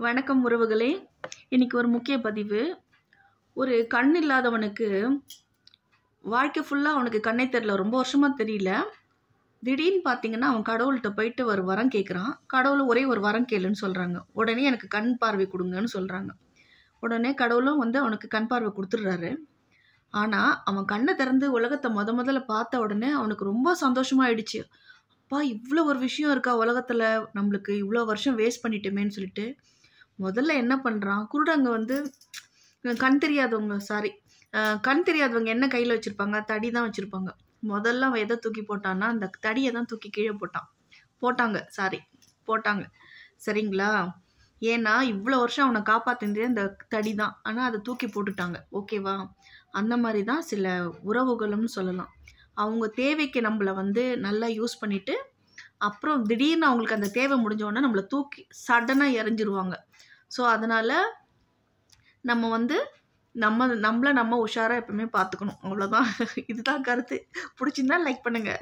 வணக்கம் உறவுகளே. இன்னைக்கு ஒரு முக்கிய பதிவு. ஒரு கண் இல்லாதவனுக்கு வாழ்க்கை ஃபுல்லாக அவனுக்கு கண்ணே தெரியல, ரொம்ப வருஷமாக தெரியல. திடீர்னு பார்த்தீங்கன்னா அவன் கடவுள்கிட்ட போயிட்டு ஒரு வரம் கேட்குறான். கடவுள் ஒரே ஒரு வரம் கேளுன்னு சொல்கிறாங்க. உடனே எனக்கு கண் பார்வை கொடுங்கன்னு சொல்கிறாங்க. உடனே கடவுளும் அவனுக்கு கண் பார்வை கொடுத்துட்றாரு. ஆனால் அவன் கண்ணை திறந்து உலகத்தை முதல்ல பார்த்த உடனே அவனுக்கு ரொம்ப சந்தோஷமாயிடுச்சு. அப்பா, இவ்வளோ ஒரு விஷயம் இருக்கா உலகத்தில், நம்மளுக்கு இவ்வளோ வருஷம் வேஸ்ட் பண்ணிட்டோமேன்னு சொல்லிட்டு முதல்ல என்ன பண்ணுறான், குருடங்க கண் தெரியாதவங்க என்ன கையில் வச்சுருப்பாங்க, தடி தான் வச்சுருப்பாங்க. முதல்ல அவன் எதை தூக்கி போட்டான்னா அந்த தடியை தான் தூக்கி கீழே போட்டாங்க. சரிங்களா? ஏன்னா இவ்வளோ வருஷம் அவனை காப்பாற்றினதே அந்த தடி தான். ஆனால் அதை தூக்கி போட்டுட்டாங்க. ஓகேவா? அந்த மாதிரி தான் சில உறவுகளும் சொல்லலாம். அவங்க தேவைக்கு நம்மளை நல்லா யூஸ் பண்ணிவிட்டு அப்புறம் திடீர்னு அவங்களுக்கு அந்த தேவை முடிஞ்சோடனே நம்மளை தூக்கி சடனாக எறிஞ்சிருவாங்க. ஸோ அதனால் நம்ம உஷாராக எப்பவுமே பார்த்துக்கணும். அவ்வளோதான். இதுதான் கருத்து. பிடிச்சிருந்தா லைக் பண்ணுங்கள்.